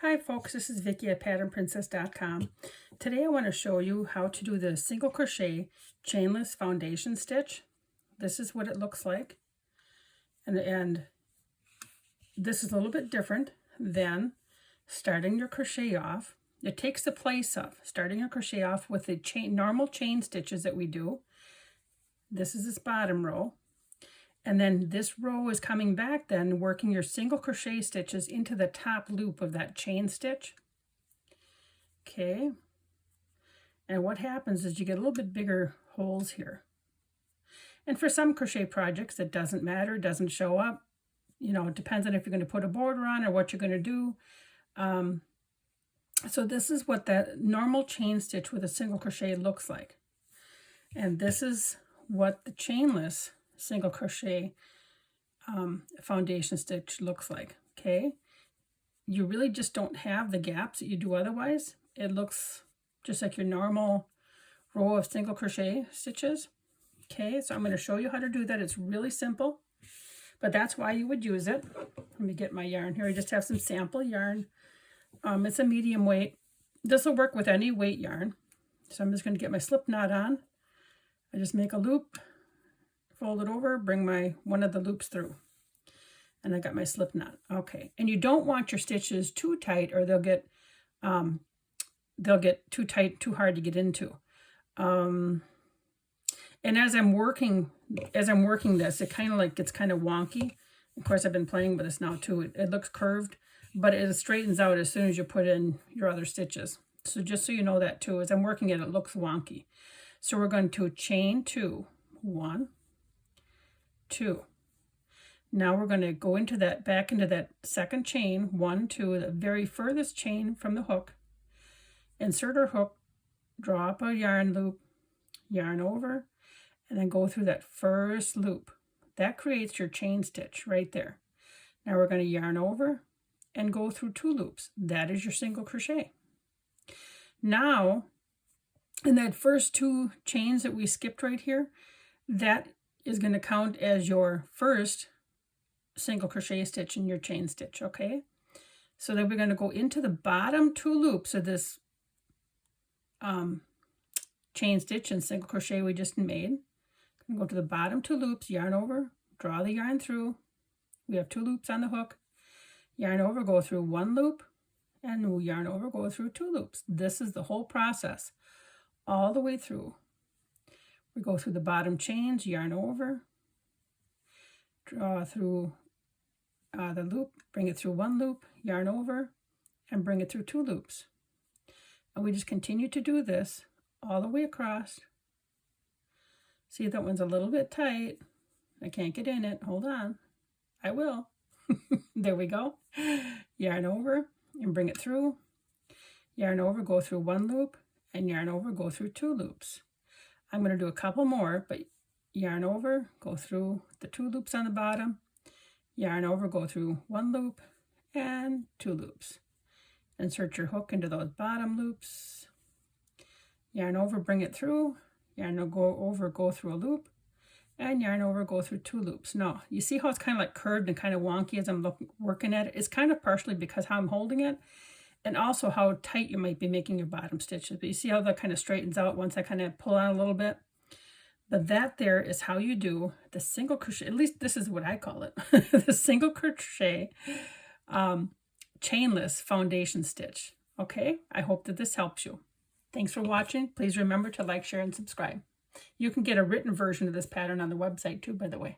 Hi folks, this is Vicki at patternprincess.com. Today I want to show you how to do the single crochet chainless foundation stitch. This is what it looks like. And this is a little bit different than starting your crochet off. It takes the place of starting your crochet off with the normal chain stitches that we do. This is this bottom row. And then this row is coming back then, working your single crochet stitches into the top loop of that chain stitch. Okay. And what happens is you get a little bit bigger holes here. And for some crochet projects, it doesn't matter, it doesn't show up. You know, it depends on if you're going to put a border on or what you're going to do. So this is what that normal chain stitch with a single crochet looks like. And this is what the chainless single crochet foundation stitch looks like. Okay, you really just don't have the gaps that you do otherwise. It looks just like your normal row of single crochet stitches. Okay, so I'm going to show you how to do that. It's really simple, but that's why you would use it. Let me get my yarn here. I just have some sample yarn. It's a medium weight. This will work with any weight yarn. So I'm just going to get my slip knot on. I just make a loop, fold it over, bring one of the loops through, and I got my slip knot. Okay, and you don't want your stitches too tight, or they'll get too tight, too hard to get into. And as I'm working this, it kind of like gets kind of wonky. Of course, I've been playing with this now too. It looks curved, but it straightens out as soon as you put in your other stitches. So just so you know that too, as I'm working it looks wonky. So we're going to chain 2, 1, 2. Now we're going to go into that, back into that second chain, 1, 2, the very furthest chain from the hook. Insert our hook, draw up a yarn loop, yarn over, and then go through that first loop. That creates your chain stitch right there. Now we're going to yarn over and go through 2 loops. That is your single crochet. Now, in that first 2 chains that we skipped right here, that is going to count as your first single crochet stitch in your chain stitch. Okay, so then we're going to go into the bottom 2 loops of this chain stitch and single crochet we just made. Go to the bottom 2 loops, yarn over, draw the yarn through. We have 2 loops on the hook. Yarn over, go through 1 loop, and we'll yarn over, go through 2 loops. This is the whole process all the way through. We go through the bottom chains, yarn over, draw through the loop, bring it through 1 loop, yarn over, and bring it through 2 loops. And we just continue to do this all the way across. See, that one's a little bit tight. I can't get in it. Hold on. I will. There we go. Yarn over and bring it through. Yarn over, go through 1 loop, and yarn over, go through 2 loops. I'm going to do a couple more, but yarn over, go through the 2 loops on the bottom, yarn over, go through 1 loop and 2 loops. Insert your hook into those bottom loops, yarn over, bring it through, yarn over, go through a loop, and yarn over, go through 2 loops. Now, you see how it's kind of like curved and kind of wonky as I'm working at it? It's kind of partially because how I'm holding it, and also how tight you might be making your bottom stitches. But you see how that kind of straightens out once I kind of pull on a little bit? But that there is how you do the single crochet, at least this is what I call it, the single crochet chainless foundation stitch. Okay, I hope that this helps you. Thanks for watching. Please remember to like, share, and subscribe. You can get a written version of this pattern on the website too, by the way.